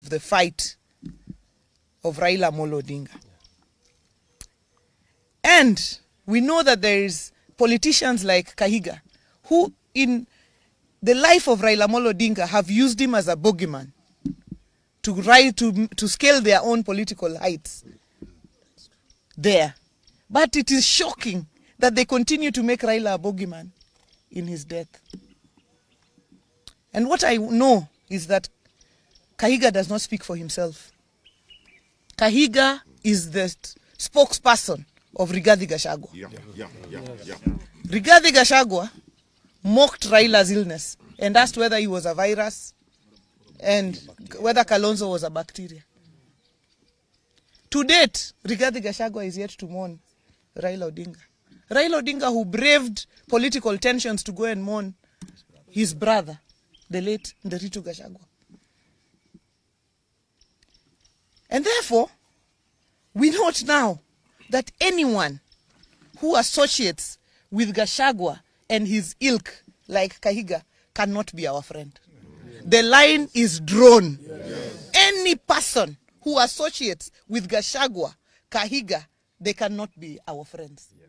the fight of Raila Amolo Odinga. And we know that there is politicians like Kahiga who in the life of Raila Amolo Odinga have used him as a bogeyman to scale their own political heights there. But it is shocking that they continue to make Raila a bogeyman in his death. And what I know is that Kahiga does not speak for himself. Kahiga is the spokesperson of Rigathi Gachagua. Rigathi Gachagua mocked Raila's illness and asked whether he was a virus and whether Kalonzo was a bacteria. To date, Rigathi Gachagua is yet to mourn Raila Odinga. Raila Odinga, who braved political tensions to go and mourn his brother, the late Nderitu Gachagua. And therefore, we note now that anyone who associates with Gachagua and his ilk, like Kahiga, cannot be our friend. The line is drawn. Yes. Any person who associates with Gachagua, Kahiga, they cannot be our friends. Yes.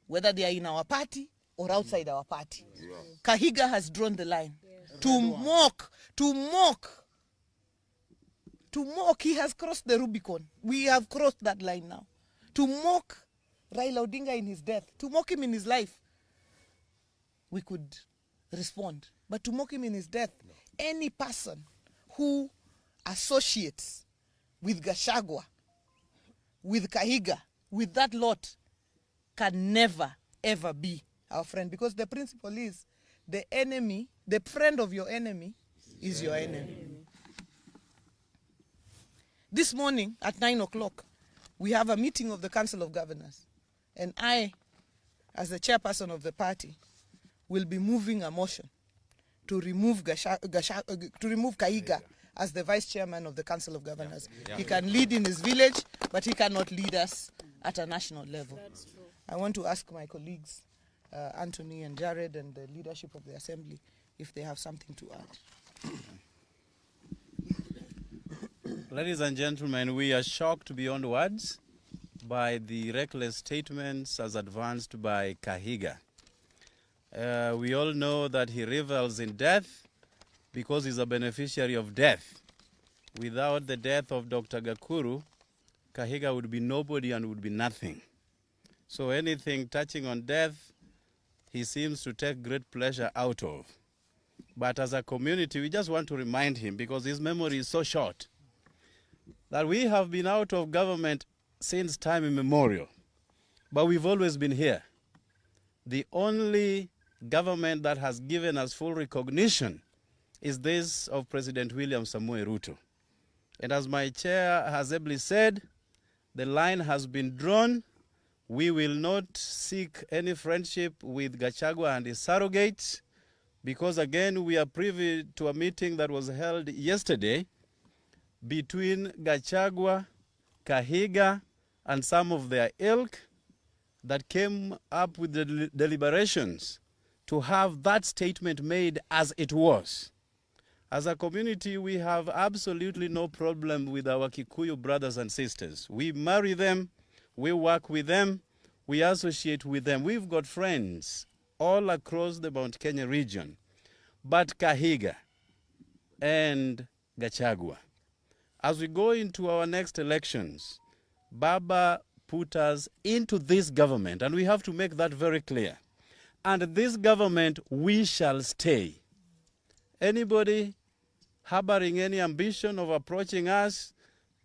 Whether they are in our party or outside our party. Yes. Kahiga has drawn the line. Yes. To mock, he has crossed the Rubicon. We have crossed that line now. To mock Raila Odinga in his death, to mock him in his life, we could respond. But to mock him in his death, no. Any person who associates with Gachagua, with Kahiga, with that lot, can never, ever be our friend. Because the principle is, the friend of your enemy is your enemy. This morning at 9 o'clock, we have a meeting of the Council of Governors. And I, as the chairperson of the party, will be moving a motion to remove Kahiga as the vice chairman of the Council of Governors. Yeah. He can lead in his village, but he cannot lead us at a national level. That's true. I want to ask my colleagues, Anthony and Jared, and the leadership of the Assembly, if they have something to add. Ladies and gentlemen, we are shocked beyond words by the reckless statements as advanced by Kahiga. We all know that he revels in death because he's a beneficiary of death. Without the death of Dr. Gakuru, Kahiga would be nobody and would be nothing. So anything touching on death, he seems to take great pleasure out of. But as a community, we just want to remind him, because his memory is so short, that we have been out of government since time immemorial, but we've always been here. The only government that has given us full recognition is this of President William Samoei Ruto. And as my chair has ably said, the line has been drawn. We will not seek any friendship with Gachagua and his surrogates, because again, we are privy to a meeting that was held yesterday between Gachagua, Kahiga, and some of their ilk that came up with the deliberations to have that statement made as it was. As a community, we have absolutely no problem with our Kikuyu brothers and sisters. We marry them, we work with them, we associate with them. We've got friends all across the Mount Kenya region. But Kahiga and Gachagua, as we go into our next elections, Baba put us into this government, and we have to make that very clear. And this government, we shall stay. Anybody harboring any ambition of approaching us,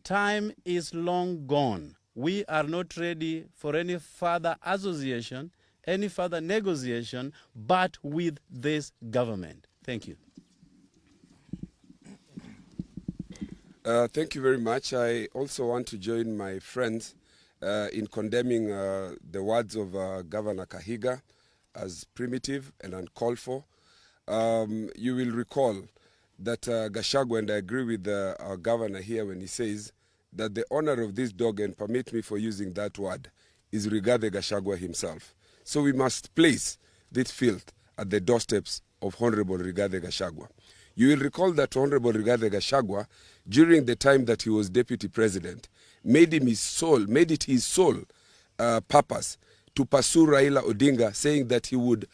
time is long gone. We are not ready for any further association, any further negotiation, but with this government. Thank you. Thank you very much. I also want to join my friends in condemning the words of Governor Kahiga as primitive and uncalled for. You will recall that Gachagua, and I agree with our governor here when he says that the owner of this dog, and permit me for using that word, is Rigathi Gachagua himself. So we must place this filth at the doorsteps of Honorable Rigathi Gachagua. You will recall that Honorable Rigathi Gachagua, during the time that he was deputy president, made it his sole purpose to pursue Raila Odinga, saying that he would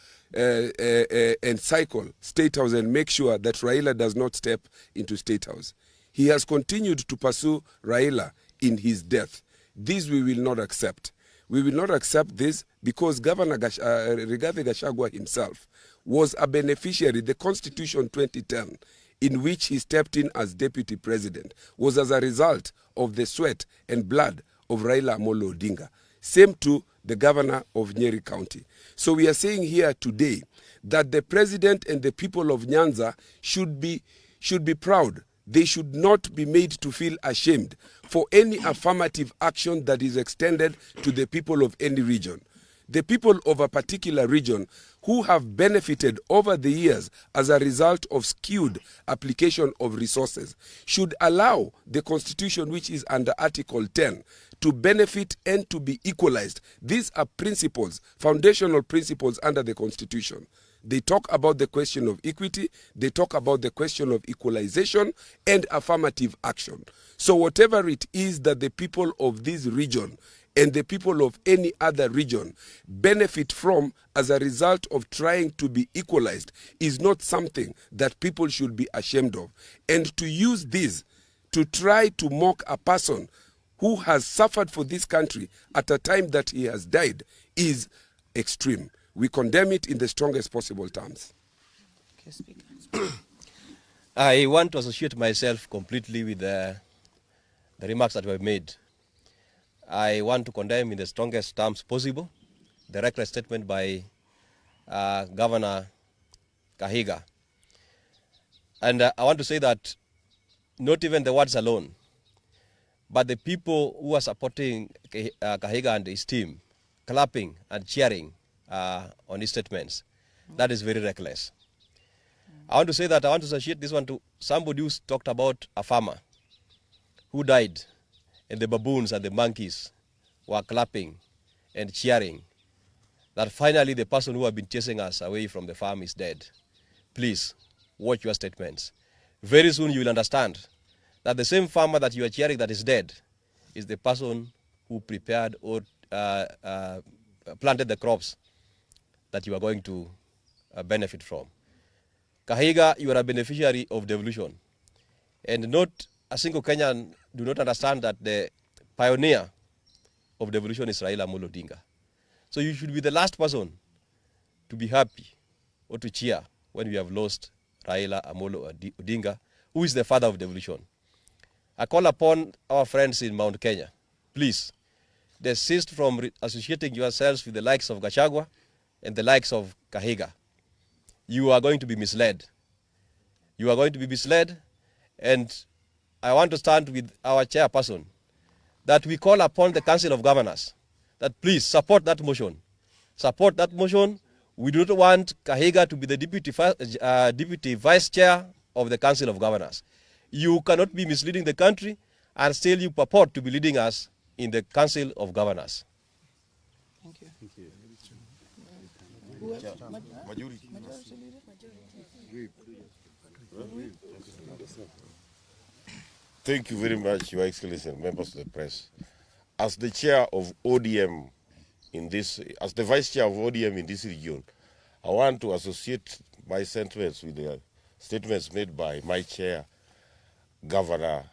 encircle State House and make sure that Raila does not step into State House. He has continued to pursue Raila in his death. This we will not accept. We will not accept this because Governor Rigathi Gachagua himself was a beneficiary. The Constitution 2010, in which he stepped in as deputy president, was as a result of the sweat and blood of Raila Amolo Odinga. Same to the governor of Nyeri County. So we are saying here today that the president and the people of Nyanza should be proud. They should not be made to feel ashamed for any affirmative action that is extended to the people of any region. The people of a particular region who have benefited over the years as a result of skewed application of resources should allow the Constitution, which is under Article 10, to benefit and to be equalized. These are principles, foundational principles under the Constitution. They talk about the question of equity, they talk about the question of equalization and affirmative action. So whatever it is that the people of this region and the people of any other region benefit from as a result of trying to be equalized is not something that people should be ashamed of. And to use this to try to mock a person who has suffered for this country at a time that he has died is extreme. We condemn it in the strongest possible terms. Okay, Speaker. I want to associate myself completely with the remarks that were made. I want to condemn in the strongest terms possible the reckless statement by Governor Kahiga. And I want to say that not even the words alone, but the people who are supporting Kahiga and his team, clapping and cheering on his statements, that is very reckless. I want to say that I want to associate this one to somebody who talked about a farmer who died, and the baboons and the monkeys were clapping and cheering that finally the person who had been chasing us away from the farm is dead. Please, watch your statements. Very soon you will understand that the same farmer that you are cheering that is dead is the person who prepared or planted the crops that you are going to benefit from. Kahiga, you are a beneficiary of devolution. And not a single Kenyan do not understand that the pioneer of devolution is Raila Amolo Odinga. So you should be the last person to be happy or to cheer when we have lost Raila Amolo Odinga, who is the father of devolution. I call upon our friends in Mount Kenya, please, desist from associating yourselves with the likes of Gachagua and the likes of Kahiga. You are going to be misled. You are going to be misled, and I want to stand with our chairperson that we call upon the Council of Governors that please support that motion. Support that motion. We do not want Kahiga to be the deputy vice-chair of the Council of Governors. You cannot be misleading the country and still you purport to be leading us in the Council of Governors. Thank you. Thank you. Who else? Majority. Thank you very much, Your Excellency and members of the press. As the chair of ODM in this, as the vice chair of ODM in this region, I want to associate my sentiments with the statements made by my chair, Governor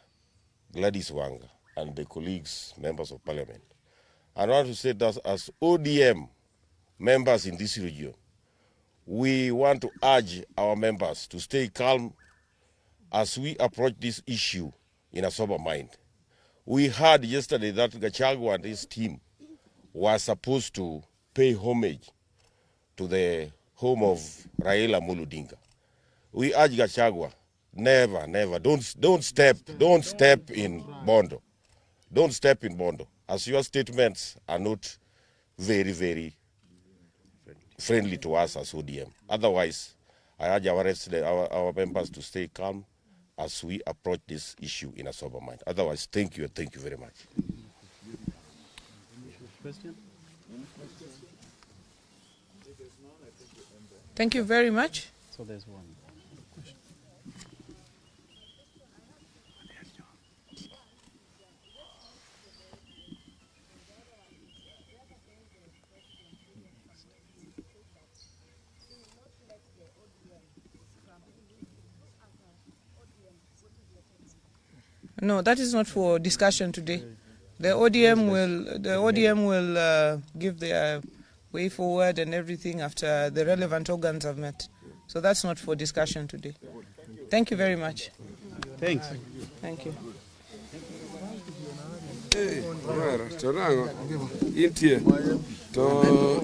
Gladys Wanga, and the colleagues, members of parliament. I want to say that as ODM members in this region, we want to urge our members to stay calm as we approach this issue in a sober mind. We heard yesterday that Gachagua and his team were supposed to pay homage to the home of Raila Amolo Odinga. We urge Gachagua, never, never, don't step in Bondo. Don't step in Bondo, as your statements are not very, very friendly to us as ODM. Otherwise, I urge our members to stay calm as we approach this issue in a sober mind. Otherwise, thank you and thank you very much. Question? Thank you very much. So there's one. No, that is not for discussion today. The ODM will give their way forward and everything after the relevant organs have met. So that's not for discussion today. Thank you very much. Thanks. Thank you. Tonango, intie, to,